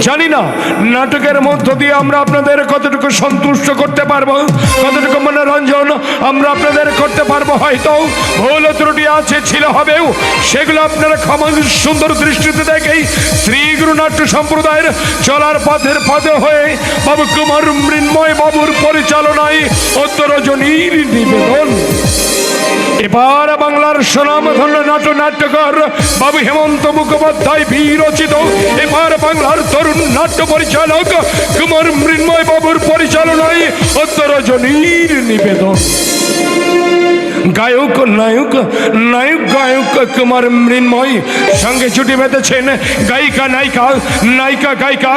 জানি না নাটকের মধ্য দিয়ে আমরা আপনাদের কতটুকু সন্তুষ্ট করতে পারবো, কতটুকু মনোরঞ্জন আমরা আপনাদের করতে পারবো। হয়তো ভুল ত্রুটি আছে, ছিল, হবেও, সেগুলো আপনারা ক্ষমা সুন্দর দৃষ্টিতে দেখেই শ্রী গুরু নাট্য সম্প্রদায়ের চলার পথের পথে হয়ে বাবু কুমার মৃন্ময় বাবুর পরিচালনায় অন্তরজনীর নিবেদন। এবার বাংলার সুনামধন্য নাট্যকার বাবু হেমন্ত মুখোপাধ্যায় বিরচিত, এবার বাংলার তরুণ নাট্য পরিচালক কুমার মৃন্ময় বাবুর পরিচালনায় অন্তরজনীর নিবেদন। গায়ক নায়ক, নায়ক গায়ক কুমার মৃন্ময়, সঙ্গে জুটি বেঁধেছেন গায়িকা নায়িকা, নায়িকা গায়িকা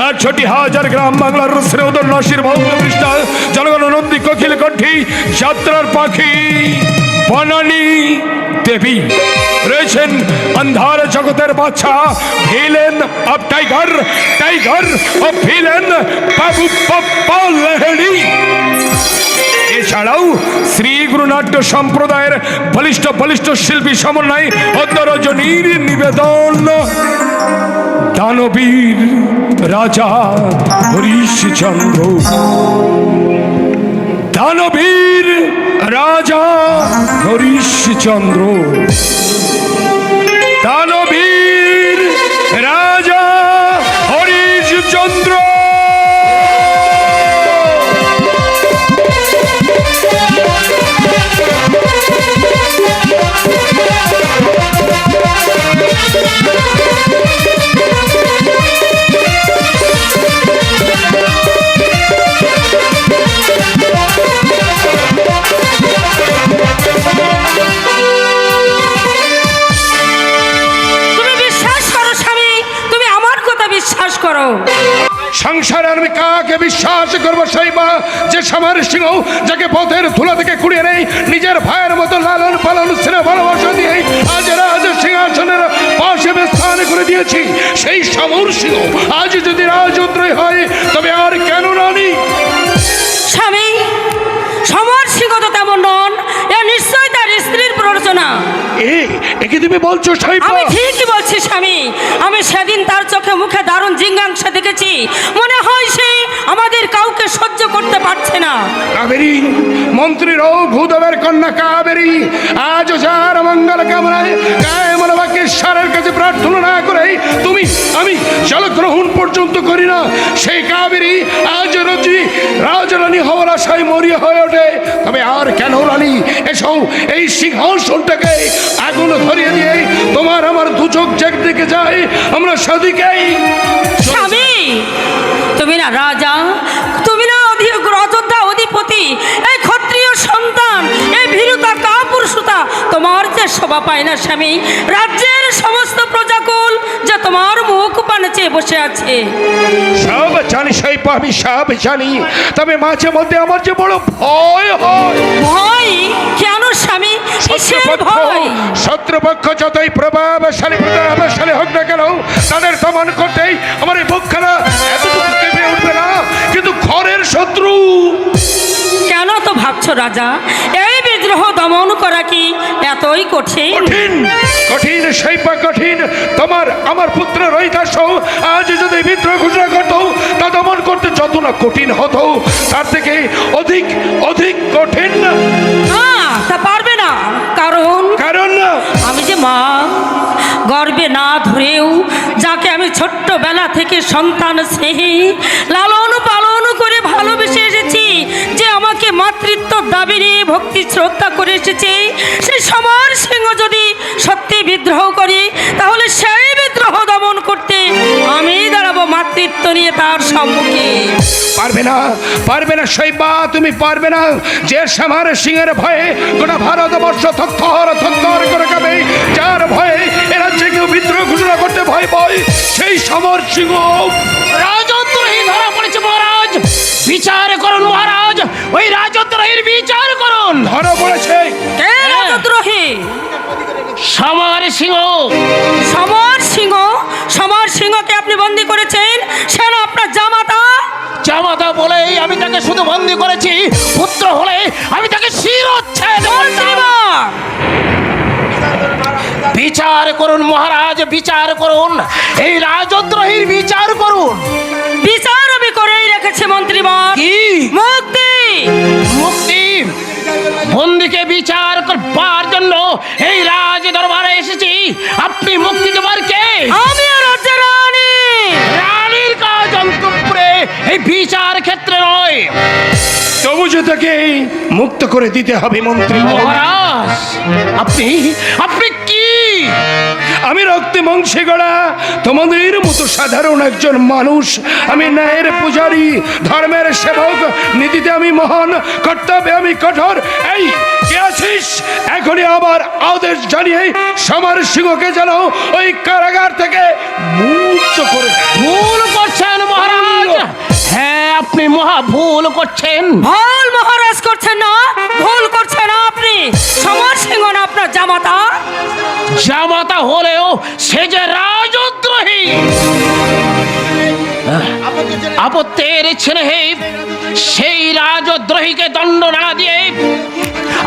আর ছোটি হাজার গ্রাম বাংলার শ্রেউদর নসির ভৌমিষ্ঠা জনগণ নন্দী কোকিল কণ্ঠী যাত্রার পাখি বনানী দেবী। রয়েছেন অন্ধার জগতের বাচ্চা villain of tiger, tiger of villain বাবু পাপ্পা লাহিড়ী। এছাড়াও শ্রী গুরু নাট্য সম্প্রদায়ের বলিষ্ঠ বলিষ্ঠ শিল্পী সমন্বয় অন্তরজনীর নিবেদন। দানবীর রাজা হরিশচন্দ্র, দানবীর রাজা হরিশচন্দ্র, দানবীর রাজা হরিশচন্দ্র। সংসারে আমি কাকে বিশ্বাস করবো? সেই মা যে সামার সিংহ, যাকে পথের ধুলা থেকে কুড়িয়ে নেই, নিজের ভাইয়ের মতো লালন পালন স্নেহ ভালোবাসা দিয়ে আজ রাজ সিংহাসনের পাশে স্থান করে দিয়েছি। সেই সমর সিংহ আজ যদি রাজদ্রোহী হয়, তবে আর কেন রানী? স্বামী, সমর সিংহ তো তেমন নন, এ নিশ্চয়ই তার স্ত্রীর প্ররোচনা। একে তুমি বলছো? আমি ঠিকই বলছি স্বামী। আমি সেদিন তার চোখে মুখে দারুণ জিজ্ঞাসা দেখেছি, মনে হয় সে আমাদের কাউকে সহ্য করতে পারছে না। কাবেরী, মন্ত্রীর ও ভূদেবের কন্যা কাবেরী, আজ যার মঙ্গল কামনায় কায়মনোবাক্য ঈশ্বরের কাছে প্রার্থনা না করে তুমি আমি জলগ্রহণ পর্যন্ত করি না, সেই কাবেরী আজ রচি রাজরানী হওয়ার আশায় মরিয়া হয়ে ওঠে। তবে আর কেন রানী? এসো এই সিংহাসনটাকে আগুন ধরিয়ে দিয়ে তোমার আমার দু চোখ যেদিকে যায় আমরা সেদিকেই। স্বামী, তুমি না রাজা, তুমি না অযোধ্যা অধিপতি, এই ক্ষত্রিয় সন্তান, এই ভীরুতা কাপুরুষতা তোমার যে শোভা পায় না স্বামী। রাজ্যের সমস্ত প্রজাকুল যে তোমার মুখ পানে চেয়ে বসে আছে। সব জানি শৈব, আমি সব জানি, তবে মাঝে মধ্যে আমার যে বড় ভয় হয়। ভয় কেন স্বামী? কিসের ভয়? শত্রুপক্ষ যতই প্রভাবশালী হোক না কেন, তাদের দমন করতেই আমার এই বুকখানা এতটুকু কেঁপে উঠবে না। কিন্তু ঘরের শত্রু কেন তো ভাবছো রাজা? এই বিদ্রোহ দমন করা কি এতই কঠিন? কঠিন, কঠিন শৈব, কঠিন। তোমার আমার পুত্র রহিতাস আজ যদি বিদ্রোহ ঘোষণা করতো, তা দমন করতে যত না কঠিন হতো, তার থেকে অধিক অধিক কঠিন। তা পারবে না, কারণ আমি যে মা, গর্বে না ধরেও যাকে আমি ছোট্টবেলা থেকে সন্তান স্নেহে লালন পালন করে ভালোবেসে এসেছি, যে আমাকে মাতৃত্ব দাবি নিয়ে ভক্তি শ্রদ্ধা করে এসেছে, সেই সমর সিংহ যদি সত্যি বিদ্রোহ করে, তাহলে সেই বিদ্রোহ দমন করতে আমি দাঁড়াবো মাতৃত্ব নিয়ে তার সম্মুখে। পারবে না, পারবে না শৈবা, তুমি পারবে না। যে সমর সিংহের ভয়ে গোটা ভারতবর্ষ থরথর থরথর করে কাঁপে, যার ভয়ে এ রাজ্যে কেউ বিদ্রোহ ঘোষণা করতে ভয় পায়, সেই সমর সিংহ রাজদ্রোহী ধরা পড়েছে মহারাজ। বিচার করুন মহারাজ, ওই রাজদ্রোহীর বিচার করুন। ধরা পড়েছে? কে রাজদ্রোহী? সমর সিংহ। সমর সিংহ? সমর সিংহকে আপনি বন্দী করেছেন, সে না আপনার জামাতা? জামাতা বলেই আমি তাকে শুধু বন্দী করেছি, পুত্র হলে আমি তাকে শিরোচ্ছেদ করতাম। বিচার করুন মহারাজ, বিচার করুন, এই রাজদ্রোহীর বিচার করুন। বিচার আমি করেই রেখেছি মন্ত্রীবর। কি? মুক্তি। মুক্তি? বন্দিকে বিচার করবার জন্য এই রাজ দরবারে এসেছি, আপনি মুক্তি দেবার কে? আমি রাজ্যের রানী। রানীর কাজ অন্তঃপুরে, এই বিচার ক্ষেত্রে নয়। তবু যে তাকে মুক্ত করে দিতে হবে মন্ত্রী। মহারাজ, আপনি আপনি কি? আমি রক্তে মাংসে গড়া তোমাদের মতো সাধারণ একজন মানুষ। আমি ন্যায়ের পূজারী, ধর্মের সেবক, নীতিতে আমি মহান, কর্তব্যে আমি কঠোর। এই কে আছিস? এখনই আবার আদেশ জানিয়ে সমার সিংহকে যেন ওই কারাগার থেকে মুক্ত করে দেয়। ভুল করছেন মহারাজ, হ্যাঁ আপনি মহা ভুল করছেন। ভুল মহারাজ করছেন না, ভুল করছেন আপনি। সমর সিংহ না আপনার জামাতা? জামাতা হলেও সে যে রাজদ্রোহী। আপত্তির ছেলে সেই রাজদ্রোহীকে দণ্ড না দিয়ে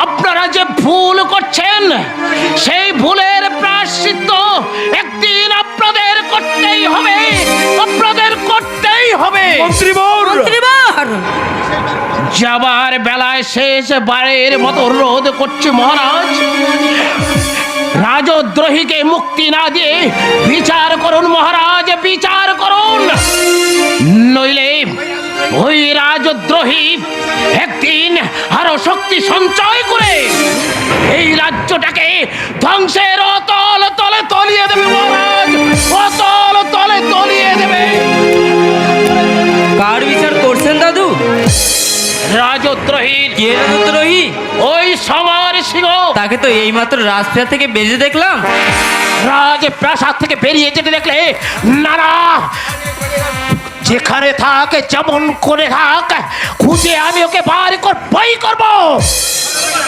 আপনারা যে ভুল করছেন, সেই ভুলের প্রায়শ্চিত্ত একদিন আপনাদের করতেই হবে, আপনাদের করতেই হবে। মন্ত্রীবর, মন্ত্রীবর, যাবার বেলায় শেষ বারের মতো রোধ করছে মহারাজ, রাজদ্রোহীকে মুক্তি না দিয়ে বিচার করুন মহারাজ, বিচার করুন। নইলে ওই রাজদ্রোহী একদিন আরো শক্তি সঞ্চয় করে এই রাজ্যটাকে ধ্বংসের অতল তলে তলিয়ে দেবে মহারাজ, অতল তলে তলিয়ে দেবে। কার বিচার করছেন দাদু? রাজদ্রোহীর। কে রাজদ্রোহী? ওই সমর সিংহ। তাকে তো এইমাত্র রাজপ্রাসাদ থেকে বেরিয়ে দেখলাম। রাজপ্রাসাদ থেকে বেরিয়ে যেতে দেখলে না না, যেখানে থাক, যেমন করে থাক, খুঁজে আমি ওকে বার করবই করব।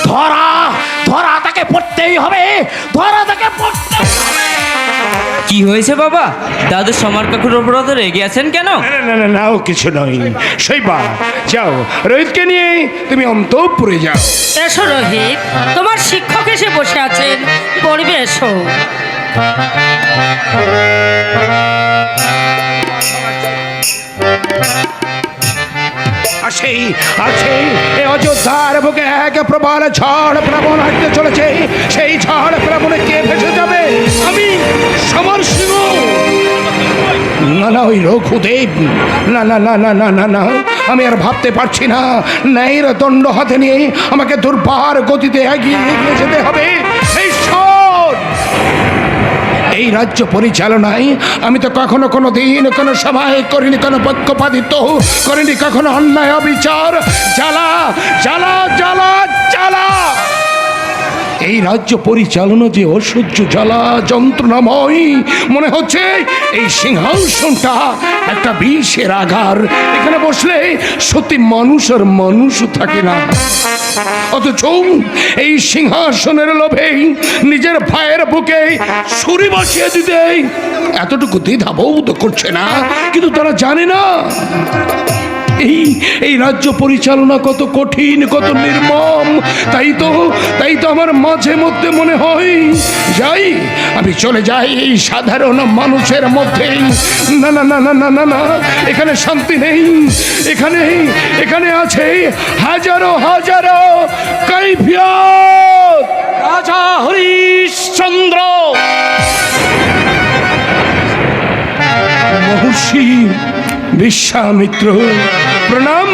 ধরা ধরা তাকে পড়তেই হবে, ধরা তাকে পড়তে হবে। কি হয়েছে বাবা? দাদু সমর কাকুর উপর তো রেগে আছেন কেন? না না না না, ও কিছু নয়। শৈবা, যাও রোহিতকে নিয়ে তুমি অন্তঃপুরে যাও। এসো রোহিত, তোমার শিক্ষক এসে বসে আছেন, পড়বে এসো। আছে আছে এই অযোধ্যার বুকে এক প্রবল ঝড় প্লাবন আসতে চলেছে। সেই ঝড় প্লাবনে কে ভেসে যাবে? আমি সমর সিংহ। না না, ওই রঘুদেব। না না না না না না না, আমি আর ভাবতে পারছি না। ন্যায়ের দণ্ড হাতে নিয়ে আমাকে দুর্বার গতিতে এগিয়ে এগিয়ে যেতে হবে। এই রাজ্য পরিচালনায় আমি তো কখনো কোনো দিন কোনো সভায় করিনি কোনো পক্ষপাতিত্ব, করিনি কখনো অন্যায় অবিচার। জ্বালা জ্বালা জ্বালা জ্বালা, এই রাজ্য পরিচালনা যে অসহ্য জ্বালা যন্ত্রণাময়। মনে হচ্ছে এই সিংহাসনটা একটা বিষের আগার, এখানে বসলে সত্যি মানুষ আর মানুষ থাকে না। অথচ এই সিংহাসনের লোভে নিজের ভাইয়ের বুকে ছুরি বসিয়ে দিতে এতটুকু দ্বিধাবোধ করছে না, কিন্তু তারা জানে না এই রাজ্য পরিচালনা কত কঠিন, কত নির্মম। তাই তো আমার মাঝে মধ্যে মনে হয় যাই, আমি চলে যাই এই সাধারণ মানুষের মধ্যে। না না না না না না না, এখানে শান্তি নেই। এখানে আছে হাজারো হাজারো কৈফিয়ত। রাজা হরিশ্চন্দ্র। মহর্ষি বিশ্বামিত্র, প্রণাম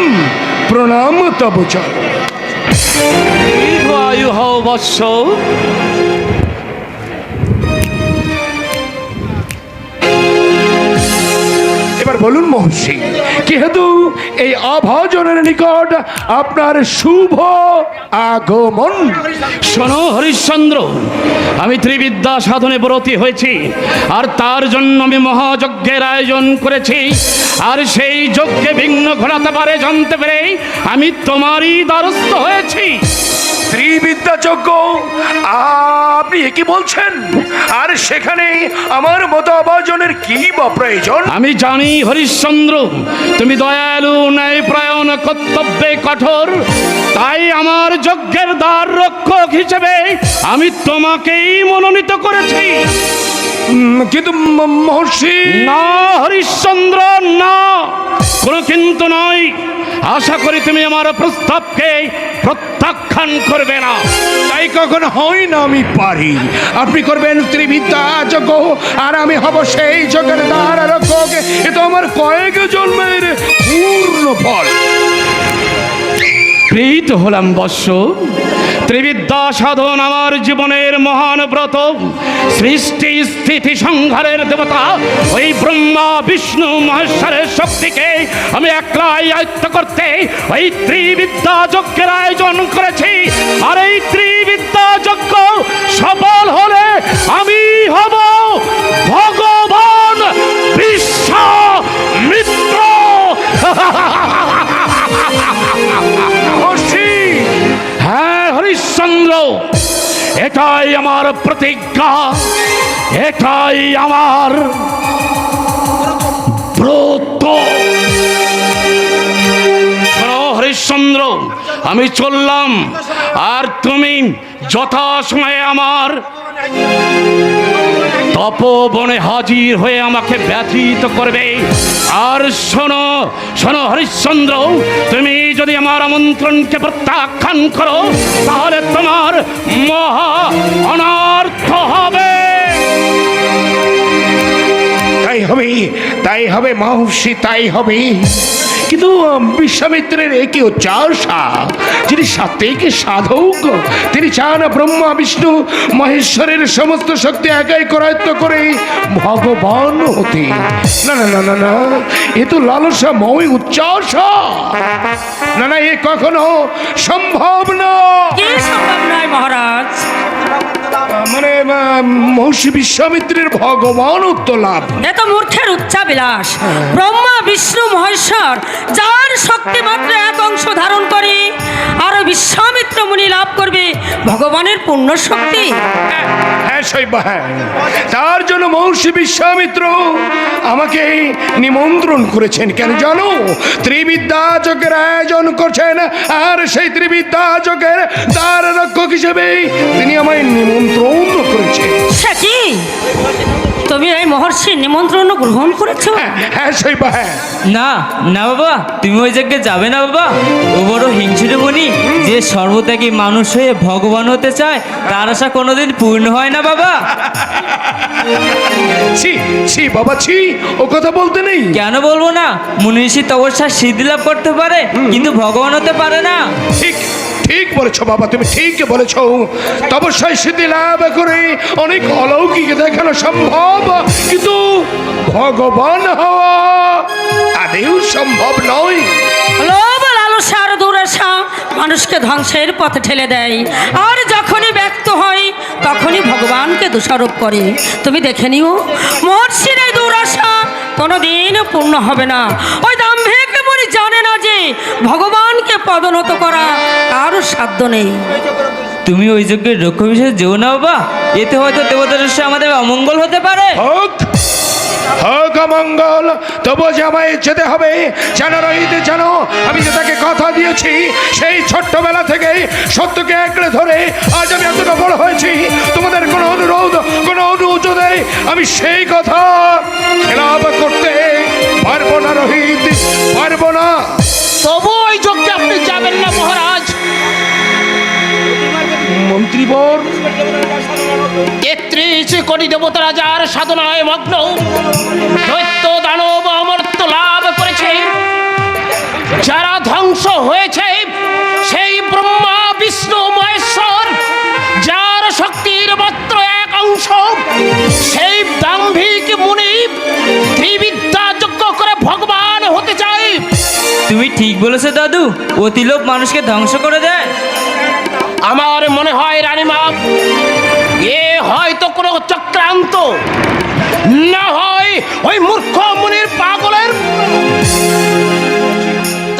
প্রণাম তব চরণ। দীর্ঘায়ু হও বৎস। এবার বলুন মহর্ষি, যেহেতু এই অভাজনের নিকট আপনার শুভ আগমন। শোনো হরিশ্চন্দ্র, আমি ত্রিবিদ্যা সাধনে ব্রতী হয়েছি, আর তার জন্য আমি মহাযজ্ঞের আয়োজন করেছি। আর সেই যজ্ঞে বিঘ্ন ঘটাতে পারে জানতে পেরে আমি তোমারই দ্বারস্থ হয়েছি। ত্রিবিদ্যা যজ্ঞ, আপনি কি বলছেন? আর সেখানে আমার মতো আবাজনের কি বা প্রয়োজন? আমি জানি হরিশ্চন্দ্র, তুমি দয়ালু, ন্যায়পরায়ণ, কর্তব্যে কঠোর। তাই আমার যজ্ঞের দ্বার রক্ষক হিসেবে আমি তোমাকেই মনোনীত করেছি। কিন্তু মহর্ষি। না হরিশ্চন্দ্র, না, কোনো কিন্তু নয়। আশা করি তুমি আমার প্রস্তাবকে প্রত্যাখ্যান করবে না। তাই কখনো হয় না, আমি পারি। আপনি করবেন ত্রিবিদ্যা যজ্ঞ, আর আমি হব সেই যজ্ঞের দ্বার রক্ষক। এ তো আমার কয়েক জন্মের পূর্ণ ফল। প্রীত হলাম বৎস। ত্রিবিদ্যা সাধন আমার জীবনের মহান ব্রত। সৃষ্টি স্থিতি সংহারের দেবতা ওই ব্রহ্মা বিষ্ণু মহেশ্বরের শক্তিকে আমি একলাই আয়ত্ত করতে ওই ত্রিবিদ্যা যজ্ঞের আয়োজন করেছি। আর এই ত্রিবিদ্যা যজ্ঞ সফল হলে আমি হব ভগবান বিশ্বামিত্র। হ্যাঁ হরিশ্চন্দ্র, এটাই আমার প্রতিজ্ঞা, এটাই আমার ব্রত। শোনো হরিশ্চন্দ্র, আমি চললাম, আর তুমি যথাসময়ে আমার তপবনে হাজির হয়ে আমাকে ব্যথিত করবে। আর শোনো শোনো হরিশ্চন্দ্র, তুমি যদি আমার আমন্ত্রণকে প্রত্যাখ্যান করো তাহলে তোমার মহা অনর্থ হবে। তাই হবে মহর্ষি, তাই হবে। কিন্তু বিশ্বামিত্রের একই উচ্চাসা, যিনি সাত্ত্বিক সাধক, তিনি চান ব্রহ্মা বিষ্ণু মহেশ্বরের সমস্ত শক্তি একাই করায়ত্ত করে ভগবান হতে। না না না না না, এ তো লালসাময় উচ্চাসা। না না, এ কখনো সম্ভব না। কি সম্ভব নয় মহারাজ? মানে মহর্ষি বিশ্বামিত্রের ভগবানত্ব লাভ। এ তো মূর্খের উচ্চাবিলাস। ব্রহ্মা বিষ্ণু মহেশ্বর যার শক্তি মাত্র এক অংশ ধারণ করে, আর বিশ্বামিত্র মুনি লাভ করবে ভগবানের পূর্ণ শক্তি। হ্যাঁ শৈবা, হ্যাঁ। তার জন্য মহর্ষি বিশ্বামিত্র আমাকে নিমন্ত্রণ করেছেন। কেন জানো? ত্রিবিদ্যা যজ্ঞের আয়োজন করছেন, আর সেই ত্রিবিদ্যা যজ্ঞের দ্বার রক্ষক হিসেবে তিনি আমায় নিমন্ত্রণ করেছেন। সে কি? তুমি এই মহর্ষির নিমন্ত্রণ গ্রহণ করেছো? হ্যাঁ শৈবা, হ্যাঁ। না না বাবা, তুমি ওই যজ্ঞে যাবে না বাবা। ও বড় হিংসুটে বনি, যে সর্বত্যাগী মানুষ হয়ে ভগবান হতে চায় তার আশা কোনোদিন পূর্ণ হয় না বাবা। ছি ছি বাবা, ছি, ও কথা বলতে নেই। কেন বলবো না? মুনি ঋষি তপস্যার সিদ্ধি লাভ করতে পারে, কিন্তু ভগবান হতে পারে না। ঠিক ঠিক বলেছো বাবা, তুমি ঠিক বলেছো। তপস্যায় সিদ্ধি লাভ করে অনেক অলৌকিক দেখানো সম্ভব, কিন্তু ভগবান হওয়া আদেও সম্ভব নয়। লোভ লালসা আর দুরাশা মানুষকে ধ্বংসের পথে ঠেলে দেয়, আর যখনই ব্যক্ত হয় তখনই ভগবানকে দোষারোপ করে। তুমি দেখে নিও, মহর্ষির এই দুরাশা কোনোদিন পূর্ণ হবে না। ওই দাম্ভিক মুনি জানে না যে ভগবানকে পদোন্নত করা কারো সাধ্য নেই। তুমি ওই যজ্ঞের রক্ষক হিসেবে যেও না বাবা, এতে হয়তো দেবতাদের সাথে আমাদের অমঙ্গল হতে পারে। হোক হোক মঙ্গল, তবু যে আমায় যেতে হবে। জানো রোহিত, জানো আমি যে তাকে কথা দিয়েছি, সেই ছোট্টবেলা থেকে সত্যকে একড়ে ধরে আজ আমি এতটা বড় হয়েছি। তোমাদের কোনো অনুরোধ, কোনো অনুরোধে আমি সেই কথা খেলাপ করতে পারবো না রোহিত, পারবো না। তবু ওই যজ্ঞে আপনি যাবেন না মহারাজ। মন্ত্রীবর 33 কোটি দেবতারা যার সাধনায় মগ্ন, দৈত্য দানব অমর্ত্য লাভ করেছে, যারা ধ্বংস হয়েছে সেই ব্রহ্মা বিষ্ণু মহেশ্বর, যার শক্তির মাত্র এক অংশ, সেই দাম্ভিক মুনি ত্রিবিদ্যা যজ্ঞ করে ভগবান হতে চায়। তুমি ঠিক বলেছো দাদু, অতিলোভ মানুষকে ধ্বংস করে দেয়। আমার মনে হয় রানীমা, এ হয়তো কোনো চক্রান্ত, না হয় ওই মূর্খ মুনির পাগলের।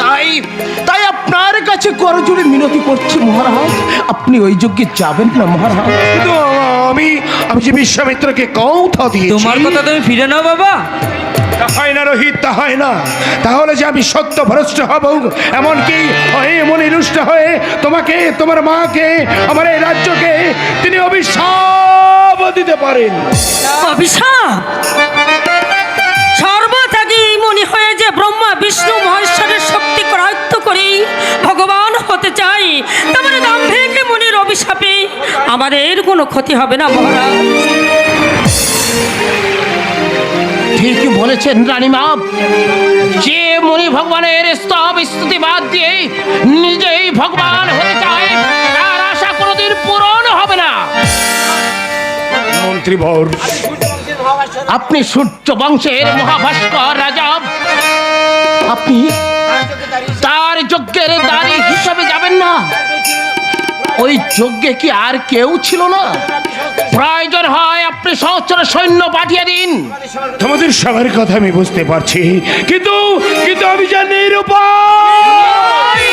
তাই তাই আপনার কাছে করজোড়ে মিনতি করছি মহারাজ, আপনি ওই যজ্ঞে যাবেন না মহারাজ। কিন্তু আমি যে বিশ্বামিত্রকে কথা দিয়েছি, তোমার কথা তুমি ফিরে নাও বাবা। তা হয় না রোহিত, তা হয় না। তাহলে যে আমি সত্য ভ্রষ্ট হব, এমনকি মনে রুষ্ট হয়ে তোমাকে, তোমার মাকে, আমার এই রাজ্যকে তিনি অভিশাপ দিতে পারেন। অভিশাপ? সর্বত্যাগী মনে হয় যে ব্রহ্মা বিষ্ণু মহেশ্বরের শক্তি করায়ত্ত করে ভগবান হতে চাই, তোমার দাম্ভিক মনের অভিশাপে আমাদের কোনো ক্ষতি হবে না মহারাজ। ঠিকই বলেছেন রানীমা, যে মুনি ভগবানের স্তব স্তুতি বাদ দিয়ে নিজেই ভগবান হতে চায়, তার আশা কোনোদিন পূরণ হবে না। মন্ত্রীবর, আপনি সূর্য বংশের মহাভাস্কর রাজা, আপনি তার যজ্ঞের দাঁড়ি হিসাবে যাবেন না? ওই যজ্ঞে কি আর কেউ ছিল না? প্রয়োজন হয় আপনি সহস্র সৈন্য পাঠিয়ে দিন। তোমাদের সবার কথা আমি বুঝতে পারছি, কিন্তু আমি জানি নিরুপায়।